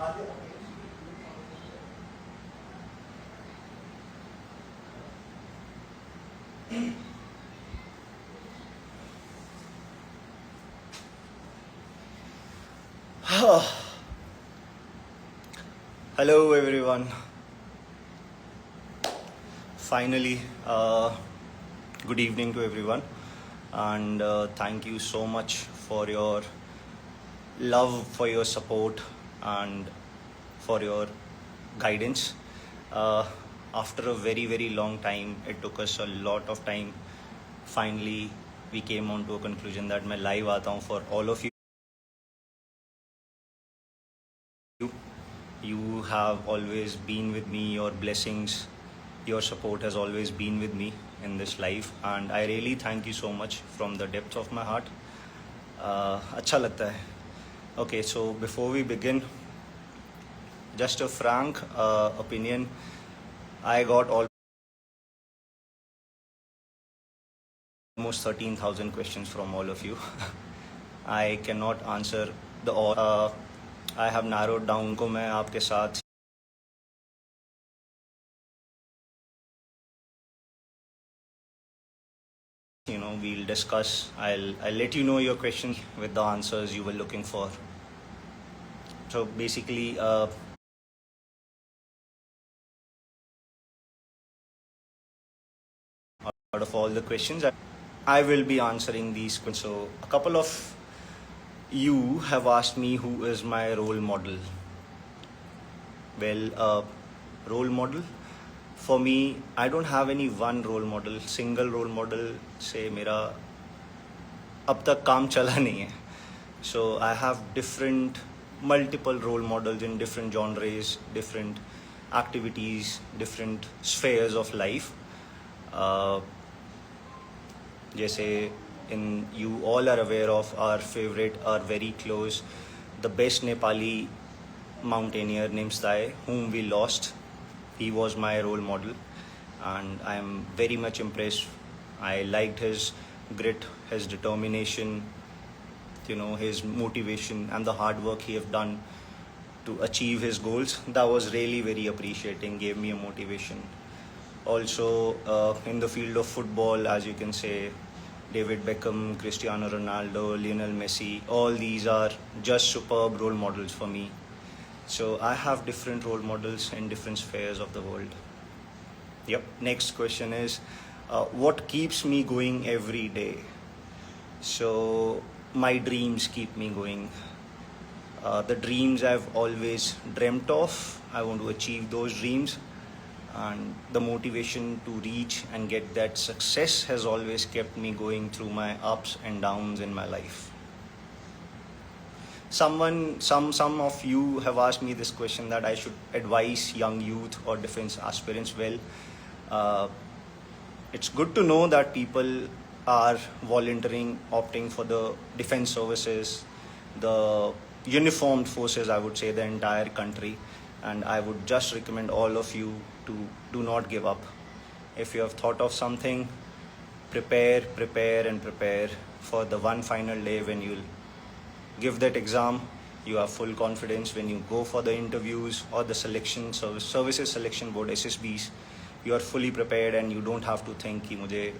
Hello everyone. Finally, good evening to everyone, and thank you so much for your love, for your support, and for your guidance. After a very long time, it took us a lot of time. Finally, we came on to a conclusion that मैं live आता हूँ for all of you. You have always been with me. Your blessings, your support has always been with me in this life, and I really thank you so much from the depths of my heart. अच्छा लगता है. Okay, so before we begin, just a frank opinion. I got almost 13,000 questions from all of you. I cannot answer the all. I have narrowed down को मैं आपके साथ we'll discuss. I'll let you know your questions with the answers you were looking for. So basically, out of all the questions, I will be answering these questions. So a couple of you have asked me who is my role model. Well, role model for me, I don't have any one role model. Single role model से मेरा अब तक काम चला नहीं है. So I have multiple role models in different genres, different activities, different spheres of life. जैसे you all are aware of our favorite, our very close, the best Nepali mountaineer Nimstai, whom we lost. He was my role model, and I am very much impressed. I liked his grit, his determination, his motivation, and the hard work he have done to achieve his goals. That was really very appreciating, gave me a motivation. Also, in the field of football, as you can say, David Beckham, Cristiano Ronaldo, Lionel Messi, all these are just superb role models for me. So I have different role models in different spheres of the world. Yep. Next question is, what keeps me going every day? So my dreams keep me going. The dreams I've always dreamt of, I want to achieve those dreams, and the motivation to reach and get that success has always kept me going through my ups and downs in my life. Some of you have asked me this question, that I should advise young youth or defense aspirants. Well, it's good to know that people are volunteering, opting for the defense services, the uniformed forces, I would say, the entire country. And I would just recommend all of you to do not give up. If you have thought of something, prepare for the one final day when you'll give that exam. You have full confidence when you go for the interviews or the services selection board, SSBs. You are fully prepared and you don't have to think कि मुझे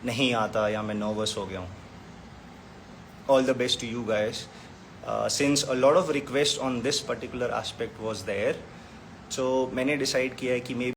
नहीं आता या मैं nervous हो गया हूँ. All the best to you guys. Since a lot of requests on this particular aspect was there, so मैंने decide किया है कि maybe